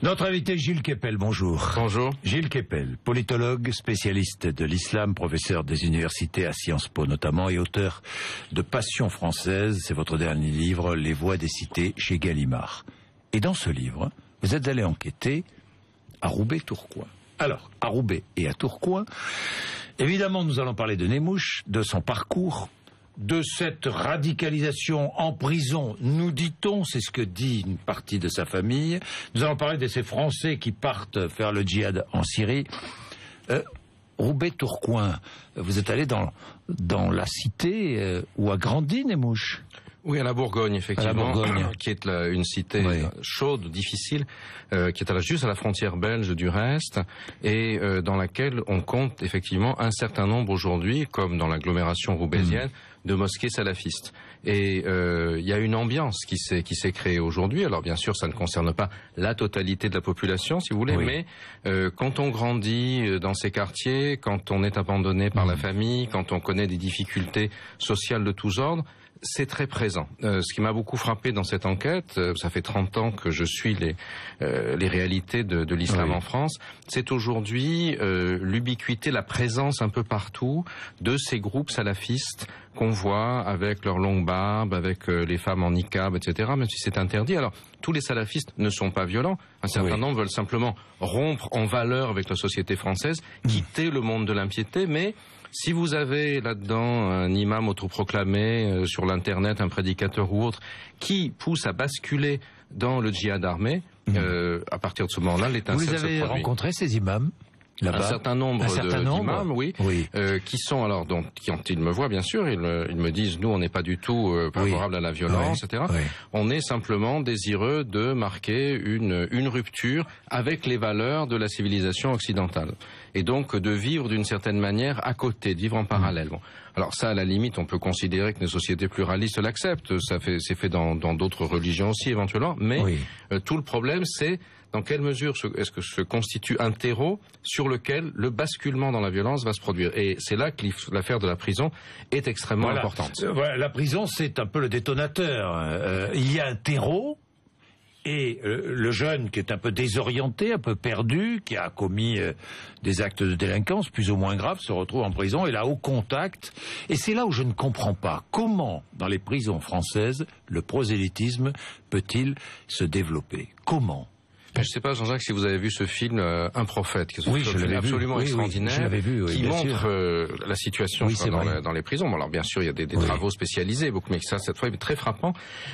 Notre invité Gilles Kepel, bonjour. Bonjour. Gilles Kepel, politologue, spécialiste de l'islam, professeur des universités à Sciences Po notamment et auteur de Passion française, c'est votre dernier livre, Les voix des cités chez Gallimard. Et dans ce livre, vous êtes allé enquêter à Roubaix-Tourcoing. Alors, à Roubaix et à Tourcoing, évidemment nous allons parler de Nemouche, de son parcours, de cette radicalisation en prison, nous dit-on, c'est ce que dit une partie de sa famille. Nous allons parler de ces Français qui partent faire le djihad en Syrie. Roubaix-Tourcoing, vous êtes allé dans la cité où a grandi Nemouche. Oui, à la Bourgogne, effectivement, qui est une cité chaude, difficile, qui est juste à la frontière belge du reste, et dans laquelle on compte effectivement un certain nombre aujourd'hui, comme dans l'agglomération roubaisienne, de mosquées salafistes. Et il y a une ambiance qui s'est créée aujourd'hui. Alors bien sûr, ça ne concerne pas la totalité de la population, si vous voulez, mais quand on grandit dans ces quartiers, quand on est abandonné par la famille, quand on connaît des difficultés sociales de tous ordres, c'est très présent. Ce qui m'a beaucoup frappé dans cette enquête, ça fait 30 ans que je suis les réalités de l'islam en France, c'est aujourd'hui l'ubiquité, la présence un peu partout de ces groupes salafistes qu'on voit avec leurs longues barbes, avec les femmes en niqab, etc., même si c'est interdit. Alors, tous les salafistes ne sont pas violents. Un certain nombre veulent simplement rompre en valeur avec la société française, quitter le monde de l'impiété, mais si vous avez là-dedans un imam autoproclamé sur l'internet, un prédicateur ou autre, qui pousse à basculer dans le djihad armé, à partir de ce moment-là, l'étincelle se produit. Vous les avez rencontrés, ces imams là-bas? Un certain nombre d'imams, qui sont alors donc quand ils me voient bien sûr, ils me disent nous on n'est pas du tout favorable à la violence, etc. On est simplement désireux de marquer une rupture avec les valeurs de la civilisation occidentale et donc de vivre d'une certaine manière à côté, de vivre en parallèle. Bon. Alors ça, à la limite, on peut considérer que les sociétés pluralistes l'acceptent. C'est fait dans d'autres religions aussi éventuellement, mais tout le problème c'est dans quelle mesure est-ce que se constitue un terreau sur lequel le basculement dans la violence va se produire. Et c'est là que l'affaire de la prison est extrêmement importante. La prison, c'est un peu le détonateur. Il y a un terreau, et le jeune qui est un peu désorienté, un peu perdu, qui a commis des actes de délinquance plus ou moins graves, se retrouve en prison et là au contact. Et c'est là où je ne comprends pas comment, dans les prisons françaises, le prosélytisme peut-il se développer. Comment ? Je ne sais pas, Jean-Jacques, si vous avez vu ce film Un prophète, qui est absolument extraordinaire, qui montre la situation dans les prisons. Bon, alors bien sûr, il y a des travaux spécialisés, beaucoup, mais ça, cette fois, est très frappant.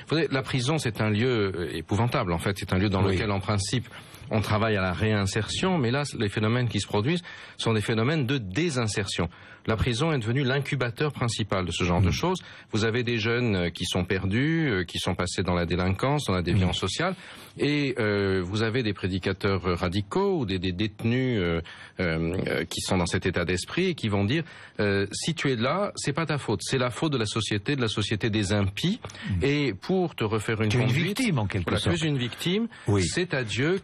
Vous savez, la prison, c'est un lieu épouvantable, en fait. C'est un lieu dans lequel, en principe, on travaille à la réinsertion, mais là, les phénomènes qui se produisent sont des phénomènes de désinsertion. La prison est devenue l'incubateur principal de ce genre de choses. Vous avez des jeunes qui sont perdus, qui sont passés dans la délinquance, dans la déviance sociale, et vous avez des prédicateurs radicaux ou des détenus qui sont dans cet état d'esprit et qui vont dire si tu es là, c'est pas ta faute, c'est la faute de la société des impies, et pour te refaire une conduite, une victime en quelque sorte. Tu es une victime, c'est à Dieu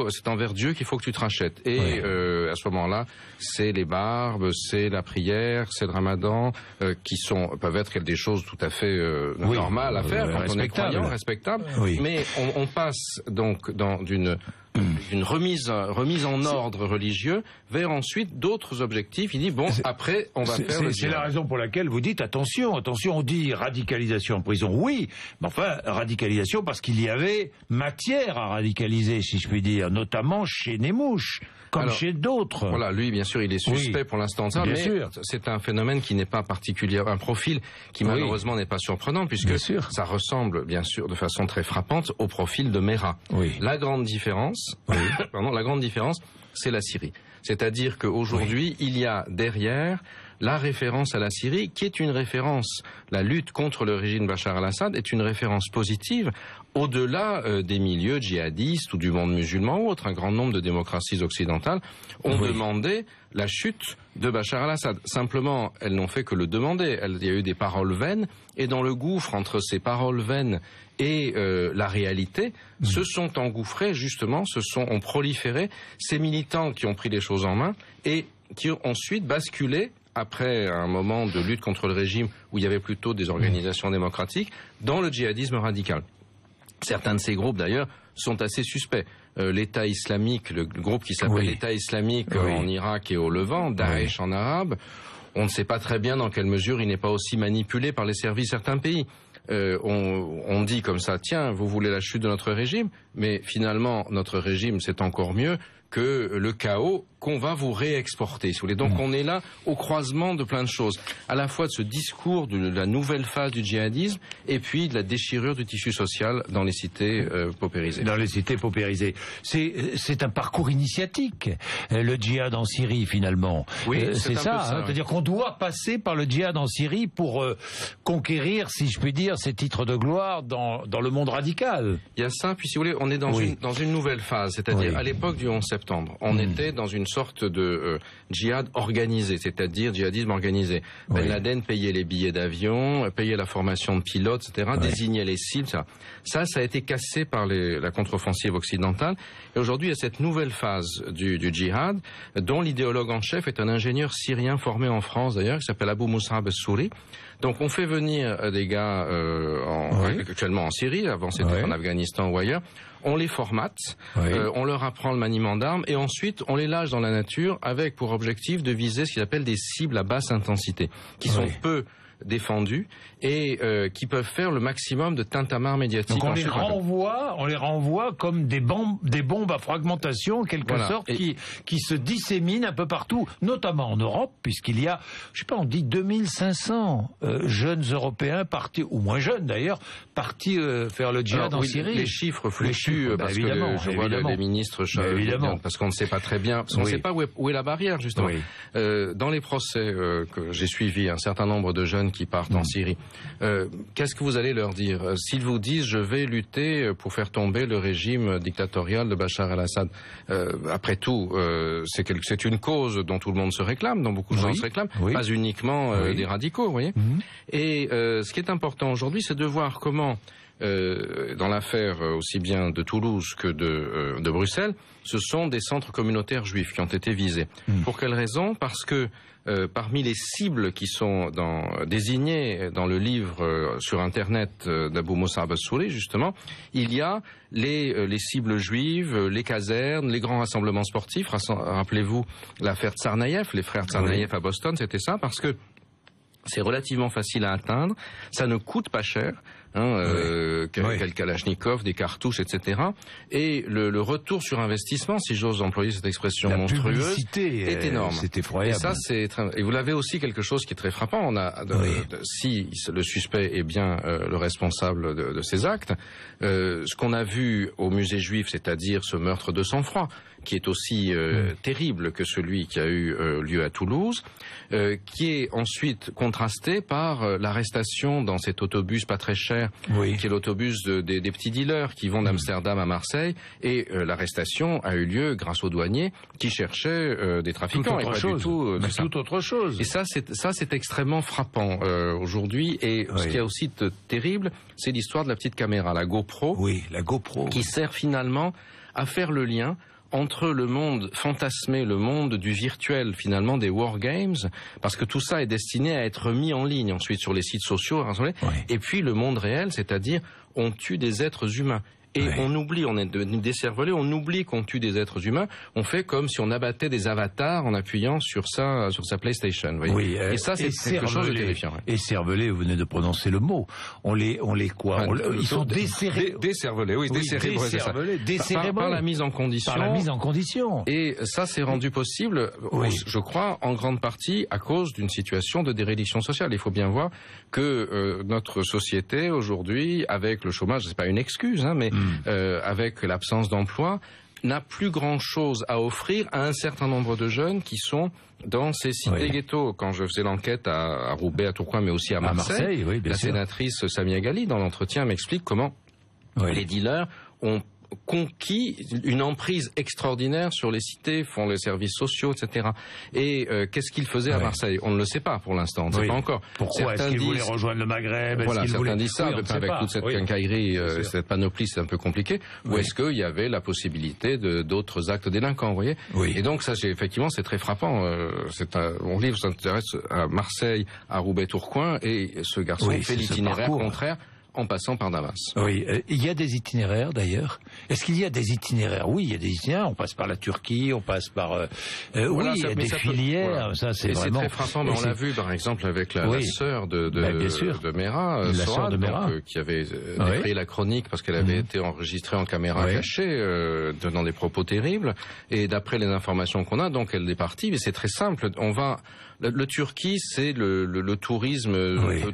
c'est envers Dieu qu'il faut que tu te rachètes. Et à ce moment-là, c'est les barbes, c'est la prière, c'est le ramadan, qui peuvent être des choses tout à fait normales à faire quand on est croyant, respectable. Mais on passe donc d'une remise en ordre religieux vers ensuite d'autres objectifs. Il dit après on va faire le djihad. C'est la raison pour laquelle vous dites attention, on dit radicalisation en prison, oui, mais enfin radicalisation parce qu'il y avait matière à radicaliser, si je puis dire, notamment chez Nemouche, comme chez d'autres. Voilà, lui bien sûr il est suspect pour l'instant de ça, mais c'est un phénomène qui n'est pas particulier, un profil qui malheureusement n'est pas surprenant, puisque ça ressemble bien sûr de façon très frappante au profil de Mera. La grande différence, c'est la Syrie. C'est-à-dire qu'aujourd'hui, il y a derrière la référence à la Syrie, qui est une référence, la lutte contre le régime Bachar al-Assad est une référence positive au-delà des milieux djihadistes ou du monde musulman ou autre. Un grand nombre de démocraties occidentales ont demandé la chute de Bachar al-Assad. Simplement, elles n'ont fait que le demander. Il y a eu des paroles vaines, et dans le gouffre entre ces paroles vaines et la réalité, se sont engouffrés justement, ont proliféré ces militants qui ont pris les choses en main et qui ont ensuite basculé, après un moment de lutte contre le régime où il y avait plutôt des organisations démocratiques, dans le djihadisme radical. Certains de ces groupes, d'ailleurs, sont assez suspects. l'État islamique, le groupe qui s'appelle l'État islamique en Irak et au Levant, Daesh en arabe. On ne sait pas très bien dans quelle mesure il n'est pas aussi manipulé par les services de certains pays. On dit comme ça, tiens, vous voulez la chute de notre régime, mais finalement, notre régime, c'est encore mieux que le chaos qu'on va vous réexporter, si vous voulez. Donc on est là au croisement de plein de choses, à la fois de ce discours de la nouvelle phase du djihadisme et puis de la déchirure du tissu social dans les cités paupérisées. Dans les cités paupérisées. C'est un parcours initiatique, le djihad en Syrie finalement. Oui, c'est ça, c'est-à-dire qu'on doit passer par le djihad en Syrie pour conquérir, si je puis dire, ces titres de gloire dans le monde radical. Il y a ça, puis si vous voulez, on est dans une nouvelle phase, c'est-à-dire à l'époque du 11 septembre, on était dans une sorte de djihad organisé, c'est-à-dire djihadisme organisé. Ben Laden payait les billets d'avion, payait la formation de pilotes, etc., désignait les cibles, etc. Ça a été cassé par la contre-offensive occidentale. Et aujourd'hui, il y a cette nouvelle phase du djihad, dont l'idéologue en chef est un ingénieur syrien formé en France, d'ailleurs, qui s'appelle Abou Mus'ab al-Souri. Donc on fait venir des gars actuellement en Syrie, avant c'était en Afghanistan ou ailleurs. On les formate, on leur apprend le maniement d'armes et ensuite on les lâche dans la nature avec pour objectif de viser ce qu'ils appellent des cibles à basse intensité, qui sont peu défendus et qui peuvent faire le maximum de tintamarre médiatique. Donc on les renvoie comme des bombes à fragmentation, en quelque sorte, qui se disséminent un peu partout, notamment en Europe, puisqu'il y a, je sais pas, on dit 2500 jeunes Européens partis, ou moins jeunes d'ailleurs, partis faire le djihad en Syrie. Les chiffres fluctuent, parce que je vois les ministres, parce qu'on ne sait pas très bien, parce qu'on ne sait pas où est la barrière, justement. Dans les procès que j'ai suivis, un certain nombre de jeunes qui partent en Syrie. Qu'est-ce que vous allez leur dire s'ils vous disent je vais lutter pour faire tomber le régime dictatorial de Bachar el-Assad? Après tout, c'est une cause dont tout le monde se réclame, dont beaucoup de gens se réclament, pas uniquement des radicaux, vous voyez. Et ce qui est important aujourd'hui, c'est de voir comment dans l'affaire aussi bien de Toulouse que de Bruxelles, ce sont des centres communautaires juifs qui ont été visés. Pour quelle raison? Parce que parmi les cibles qui sont désignées dans le livre sur Internet d'Abou Mus'ab al-Souri, justement, il y a les cibles juives, les casernes, les grands rassemblements sportifs. Rappelez-vous l'affaire Tsarnaev, les frères Tsarnaev à Boston, c'était ça, parce que c'est relativement facile à atteindre, ça ne coûte pas cher, quel Kalachnikov, des cartouches, etc. Et le retour sur investissement, si j'ose employer cette expression monstrueuse, est énorme. C'est effroyable. Et ça, et vous l'avez aussi quelque chose qui est très frappant. Si le suspect est bien le responsable de ces actes, ce qu'on a vu au musée juif, c'est-à-dire ce meurtre de sang-froid, qui est aussi terrible que celui qui a eu lieu à Toulouse, qui est ensuite contrasté par l'arrestation dans cet autobus pas très cher, qui est l'autobus des petits dealers qui vont d'Amsterdam à Marseille, et l'arrestation a eu lieu grâce aux douaniers qui cherchaient des trafiquants, et pas du tout toute autre chose. Et ça c'est extrêmement frappant aujourd'hui, et ce qui est aussi terrible, c'est l'histoire de la petite caméra, la GoPro, la GoPro, qui sert finalement à faire le lien entre le monde fantasmé, le monde du virtuel, finalement, des wargames, parce que tout ça est destiné à être mis en ligne ensuite sur les sites sociaux, et puis le monde réel, c'est-à-dire on tue des êtres humains. Et on oublie, on est devenu décervelé, on oublie qu'on tue des êtres humains, on fait comme si on abattait des avatars en appuyant sur sa PlayStation. Et ça, c'est quelque chose de terrifiant. Et cervelé, vous venez de prononcer le mot. On les quoi? Ils sont décervelés. Décervelés, décervelés par la mise en condition. Par la mise en condition. Et ça, c'est rendu possible, je crois, en grande partie à cause d'une situation de dérédiction sociale. Il faut bien voir que notre société aujourd'hui, avec le chômage, c'est pas une excuse, mais avec l'absence d'emploi, n'a plus grand-chose à offrir à un certain nombre de jeunes qui sont dans ces cités ghettos. Quand je faisais l'enquête à Roubaix, à Tourcoing, mais aussi à Marseille, la sénatrice Samia Ghali, dans l'entretien, m'explique comment les dealers ont conquis une emprise extraordinaire sur les cités, font les services sociaux, etc. Et qu'est-ce qu'ils faisaient à Marseille? On ne le sait pas pour l'instant, on ne sait pas encore. Pourquoi? Est-ce qu'ils voulaient rejoindre le Maghreb? Certains disent ça, avec toute cette quincaillerie, cette panoplie, c'est un peu complicé. Ou est-ce qu'il y avait la possibilité d'autres actes délinquants, vous voyez? Et donc ça, effectivement, c'est très frappant. Mon livre s'intéresse à Marseille, à Roubaix-Tourcoing, et ce garçon fait l'itinéraire contraire en passant par Damas. Oui, il y a des itinéraires d'ailleurs. Est-ce qu'il y a des itinéraires? Oui, il y a des itinéraires. On passe par la Turquie, on passe par... voilà, oui, il y a des filières. Voilà. Ça, c'est vraiment... très frappant. On l'a vu par exemple avec la sœur de Mera, la sœur de Mera, qui avait défrayé la chronique parce qu'elle avait été enregistrée en caméra cachée, donnant des propos terribles. Et d'après les informations qu'on a, donc elle est partie. Mais c'est très simple. Le Turquie, c'est le tourisme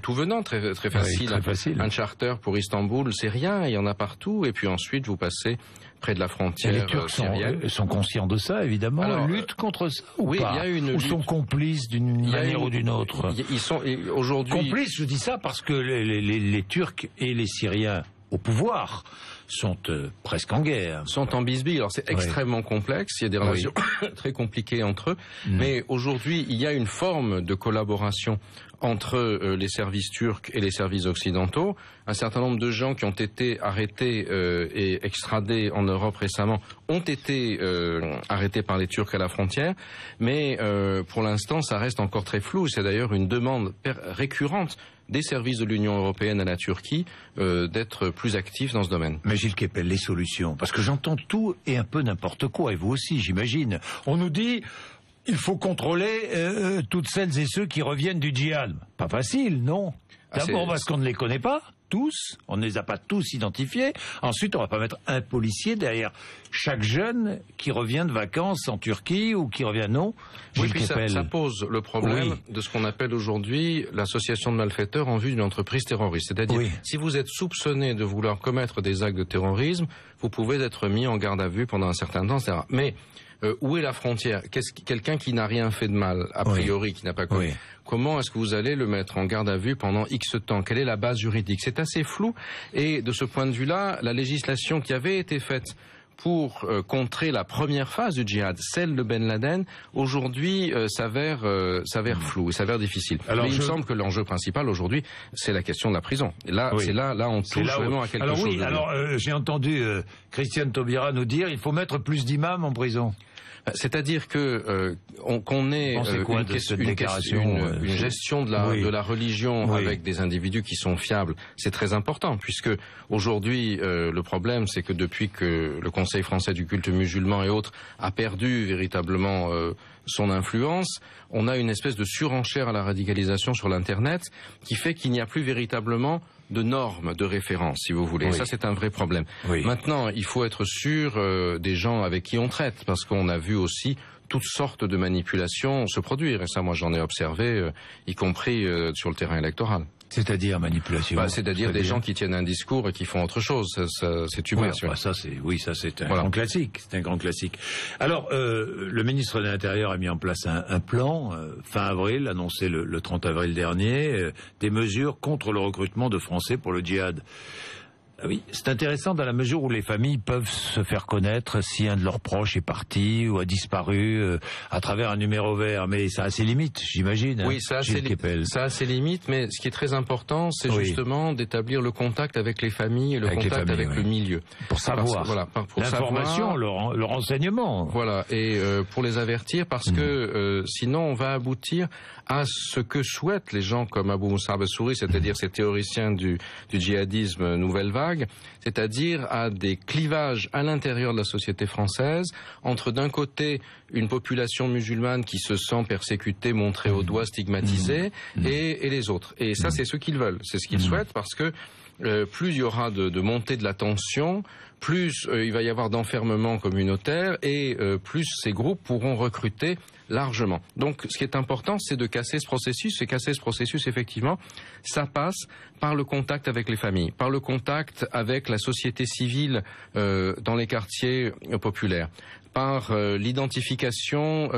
tout venant, très, très facile. Très facile. Un charter pour Istanbul, c'est rien, il y en a partout. Et puis ensuite, vous passez près de la frontière syrienne. Les Turcs sont conscients de ça, évidemment. Alors, luttent contre ça ou pas? Il y a une ou sont complices d'une manière ou d'une autre? Ils sont aujourd'hui complices. Je dis ça parce que les Turcs et les Syriens au pouvoir sont presque en guerre. Sont en bisbille. Alors c'est extrêmement complexe, il y a des relations très compliquées entre eux, mais aujourd'hui il y a une forme de collaboration entre les services turcs et les services occidentaux. Un certain nombre de gens qui ont été arrêtés et extradés en Europe récemment ont été arrêtés par les Turcs à la frontière, mais pour l'instant ça reste encore très flou. C'est d'ailleurs une demande récurrente des services de l'Union européenne à la Turquie d'être plus actifs dans ce domaine. Mais Gilles Kepel, les solutions, parce que j'entends tout et un peu n'importe quoi, et vous aussi j'imagine. On nous dit il faut contrôler toutes celles et ceux qui reviennent du djihad. Pas facile, non? D'abord parce qu'on ne les connaît pas tous, on ne les a pas tous identifiés. Ensuite, on va pas mettre un policier derrière chaque jeune qui revient de vacances en Turquie ou qui revient non. Oui, puis ça pose le problème de ce qu'on appelle aujourd'hui l'association de malfaiteurs en vue d'une entreprise terroriste. C'est-à-dire, si vous êtes soupçonné de vouloir commettre des actes de terrorisme, vous pouvez être mis en garde à vue pendant un certain temps, etc. Mais où est la frontière? Quelqu'un qui n'a rien fait de mal, a priori, qui n'a pas commis. Comment est-ce que vous allez le mettre en garde à vue pendant X temps? Quelle est la base juridique? C'est assez flou. Et de ce point de vue-là, la législation qui avait été faite pour contrer la première phase du djihad, celle de Ben Laden, aujourd'hui s'avère floue, s'avère difficile. Alors, mais il me semble que l'enjeu principal aujourd'hui, c'est la question de la prison. Et là, là on touche vraiment à quelque chose. Alors j'ai entendu Christiane Taubira nous dire il faut mettre plus d'imams en prison. C'est-à-dire que qu'on ait une gestion de la religion avec des individus qui sont fiables, c'est très important, puisque aujourd'hui le problème c'est que depuis que le Conseil français du culte musulman et autres a perdu véritablement son influence, on a une espèce de surenchère à la radicalisation sur l'Internet qui fait qu'il n'y a plus véritablement de normes, de référence, si vous voulez. Ça, c'est un vrai problème. Maintenant, il faut être sûr des gens avec qui on traite, parce qu'on a vu aussi toutes sortes de manipulations se produire. Et ça, moi, j'en ai observé, y compris sur le terrain électoral. C'est-à-dire manipulation. C'est-à-dire des gens qui tiennent un discours et qui font autre chose. C'est humain. Ça c'est un grand classique. C'est un grand classique. Alors, le ministre de l'Intérieur a mis en place un plan fin avril, annoncé le 30 avril dernier, des mesures contre le recrutement de Français pour le djihad. Oui, c'est intéressant dans la mesure où les familles peuvent se faire connaître si un de leurs proches est parti ou a disparu à travers un numéro vert, mais ça a ses limites, j'imagine. Oui, ça a ses limites, mais ce qui est très important, c'est justement d'établir le contact avec les familles et le contact avec le milieu. Pour savoir. Pour l'information, le renseignement. Voilà, et pour les avertir, parce que sinon on va aboutir à ce que souhaitent les gens comme Abou Moussa Bassouri, c'est-à-dire ces théoriciens du djihadisme nouvelle vague, c'est-à-dire à des clivages à l'intérieur de la société française, entre d'un côté une population musulmane qui se sent persécutée, montrée au doigt, stigmatisée, et les autres. Et ça, c'est ce qu'ils veulent, c'est ce qu'ils souhaitent, parce que plus il y aura de montée de la tension, plus il va y avoir d'enfermement communautaire, et plus ces groupes pourront recruter largement. Donc ce qui est important, c'est de casser ce processus, et casser ce processus, effectivement, ça passe par le contact avec les familles, par le contact avec la société civile dans les quartiers populaires, par l'identification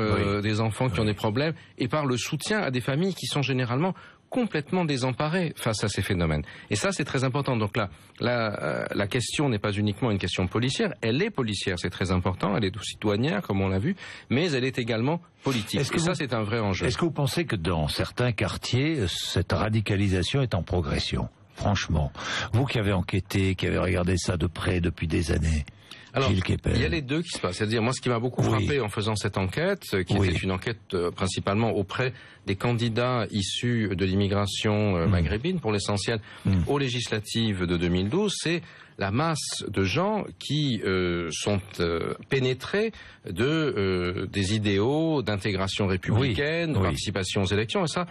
des enfants qui ont des problèmes, et par le soutien à des familles qui sont généralement complètement désemparés face à ces phénomènes. Et ça, c'est très important. Donc là, la question n'est pas uniquement une question policière. Elle est policière, c'est très important. Elle est aussi douanière, comme on l'a vu, mais elle est également politique. Et ça, c'est un vrai enjeu. Est-ce que vous pensez que dans certains quartiers, cette radicalisation est en progression? Franchement, vous qui avez enquêté, qui avez regardé ça de près depuis des années. Alors, il y a les deux qui se passent. C'est-à-dire, moi, ce qui m'a beaucoup frappé en faisant cette enquête, qui était une enquête principalement auprès des candidats issus de l'immigration maghrébine, pour l'essentiel, aux législatives de 2012, c'est la masse de gens qui sont pénétrés des idéaux d'intégration républicaine, de participation aux élections. Et ça,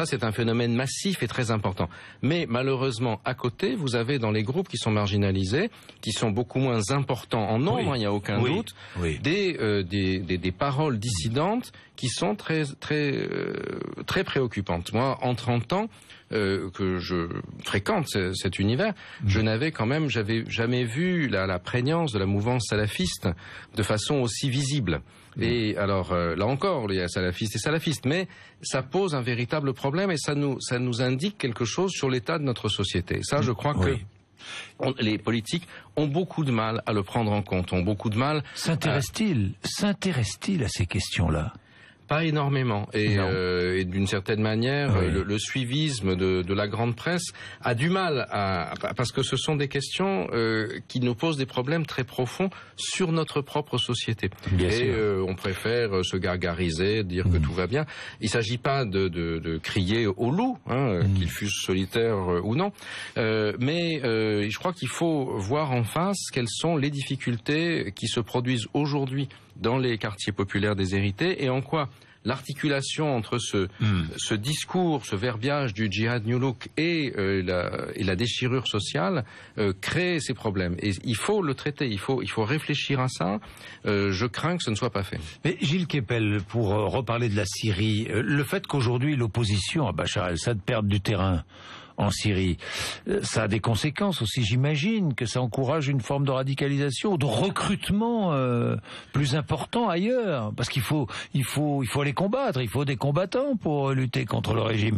c'est un phénomène massif et très important. Mais malheureusement, à côté, vous avez dans les groupes qui sont marginalisés, qui sont beaucoup moins importants en nombre, il n'y a aucun doute, des paroles dissidentes qui sont très préoccupantes. Moi, en 30 ans, que je fréquente cet univers, j'avais jamais vu la prégnance de la mouvance salafiste de façon aussi visible. Et alors, là encore, il y a salafistes et salafistes, mais ça pose un véritable problème et ça nous indique quelque chose sur l'état de notre société. Et ça, je crois que les politiques ont beaucoup de mal à le prendre en compte, ont beaucoup de mal. S'intéressent-ils à ces questions-là ? Pas énormément. Et d'une certaine manière, le suivisme de la grande presse a du mal parce que ce sont des questions qui nous posent des problèmes très profonds sur notre propre société. On préfère se gargariser, dire que tout va bien. Il ne s'agit pas de crier au loup, qu'il fût solitaire ou non. Mais je crois qu'il faut voir en face quelles sont les difficultés qui se produisent aujourd'hui dans les quartiers populaires déshérités et en quoi l'articulation entre ce discours, ce verbiage du djihad New Look et la déchirure sociale crée ces problèmes. Et il faut le traiter, il faut réfléchir à ça. Je crains que ce ne soit pas fait. Mais Gilles Kepel, pour reparler de la Syrie, le fait qu'aujourd'hui l'opposition à Bachar el-Assad perde du terrain en Syrie, ça a des conséquences aussi, j'imagine, que ça encourage une forme de radicalisation, de recrutement plus important ailleurs, parce qu'il faut les combattre, il faut des combattants pour lutter contre le régime.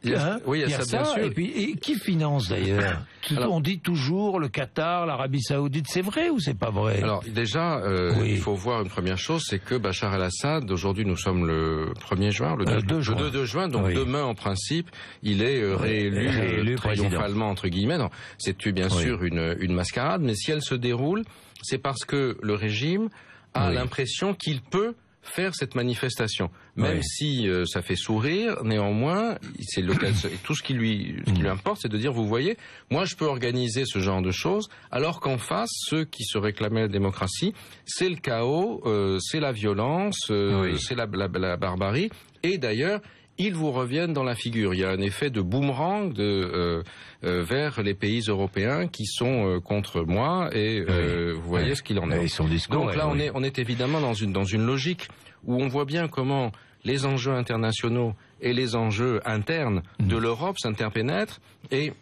Il y a ça, bien sûr. Et qui finance d'ailleurs? On dit toujours le Qatar, l'Arabie Saoudite, c'est vrai ou c'est pas vrai? Alors déjà, il faut voir une première chose, c'est que Bachar el-Assad, aujourd'hui nous sommes le 1er juin, le 2 juin, donc demain en principe, il est réélu triomphalement entre guillemets. C'est bien sûr une mascarade, mais si elle se déroule, c'est parce que le régime a l'impression qu'il peut faire cette manifestation, même si ça fait sourire. Néanmoins, c'est tout ce qui lui importe, c'est de dire, vous voyez, moi je peux organiser ce genre de choses, alors qu'en face, ceux qui se réclamaient la démocratie, c'est le chaos, c'est la violence, c'est la barbarie, et d'ailleurs ils vous reviennent dans la figure. Il y a un effet de boomerang vers les pays européens qui sont contre moi, et vous voyez ce qu'il en est. Donc là, on est évidemment dans une logique où on voit bien comment les enjeux internationaux et les enjeux internes de l'Europe s'interpénètrent, et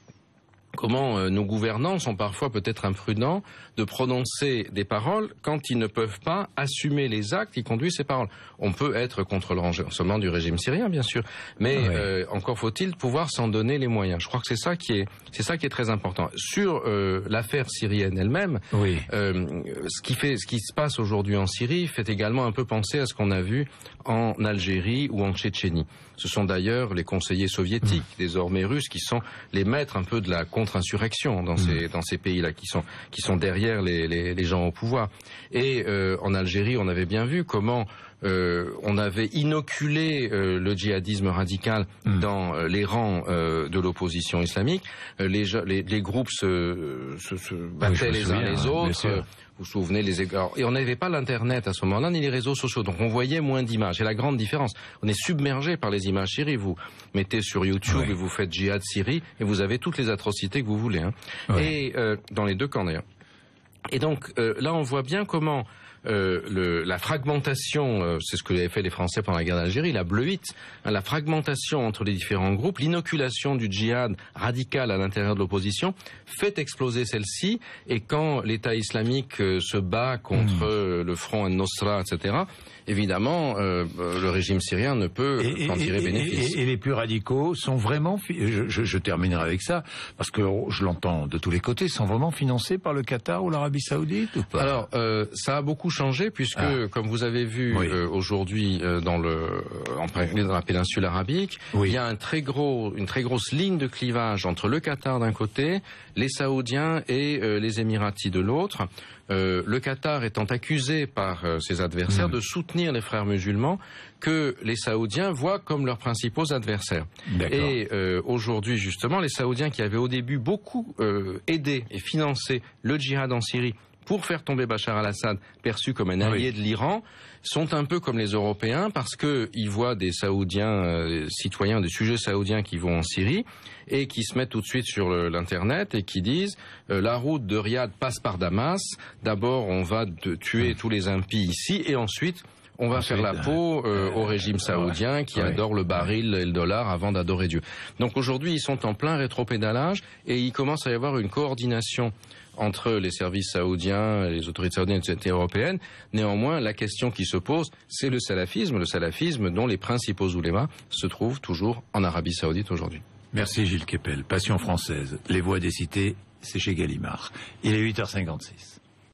comment nos gouvernants sont parfois peut-être imprudents de prononcer des paroles quand ils ne peuvent pas assumer les actes qui conduisent ces paroles. On peut être contre le renversement du régime syrien, bien sûr, mais encore faut-il pouvoir s'en donner les moyens. Je crois que c'est ça qui est très important. Sur l'affaire syrienne elle-même, ce qui se passe aujourd'hui en Syrie fait également un peu penser à ce qu'on a vu en Algérie ou en Tchétchénie. Ce sont d'ailleurs les conseillers soviétiques, désormais russes, qui sont les maîtres un peu de la contre-insurrection dans ces pays-là, qui sont derrière les gens au pouvoir. Et en Algérie, on avait bien vu comment on avait inoculé le djihadisme radical dans les rangs de l'opposition islamique. Les groupes se battaient les uns les autres. Vous vous souvenez, et on n'avait pas l'internet à ce moment-là, ni les réseaux sociaux, donc on voyait moins d'images. C'est la grande différence. On est submergé par les images Syrie. Vous mettez sur YouTube et vous faites djihad Syrie, et vous avez toutes les atrocités que vous voulez. Et dans les deux camps d'ailleurs. Et donc là, on voit bien comment la fragmentation, c'est ce que avaient fait les Français pendant la guerre d'Algérie, la bleuite, la fragmentation entre les différents groupes, l'inoculation du djihad radical à l'intérieur de l'opposition fait exploser celle-ci, et quand l'État islamique se bat contre le front Al-Nosra, etc., évidemment, le régime syrien ne peut en tirer bénéfice. Et les plus radicaux sont vraiment, je terminerai avec ça, parce que je l'entends de tous les côtés, sont vraiment financés par le Qatar ou l'Arabie Saoudite ou pas? Alors, ça a beaucoup changé puisque, comme vous avez vu aujourd'hui dans la péninsule arabique, il y a une très grosse ligne de clivage entre le Qatar d'un côté, les Saoudiens et les Émiratis de l'autre. Le Qatar étant accusé par ses adversaires de soutenir les frères musulmans que les Saoudiens voient comme leurs principaux adversaires. Et aujourd'hui, justement, les Saoudiens qui avaient au début beaucoup aidé et financé le djihad en Syrie pour faire tomber Bachar al-Assad, perçu comme un allié de l'Iran, sont un peu comme les Européens parce qu'ils voient des Saoudiens, citoyens, des sujets saoudiens qui vont en Syrie et qui se mettent tout de suite sur l'Internet et qui disent la route de Riyad passe par Damas, d'abord on va tuer tous les impies ici et ensuite on va faire la peau au régime saoudien qui adore le baril et le dollar avant d'adorer Dieu. Donc aujourd'hui ils sont en plein rétropédalage et il commence à y avoir une coordination entre les services saoudiens, les autorités saoudiennes et européennes. Néanmoins, la question qui se pose, c'est le salafisme dont les principaux oulémas se trouvent toujours en Arabie Saoudite aujourd'hui. Merci Gilles Kepel. Passion française, les voix des cités, c'est chez Gallimard. Il est 8h56.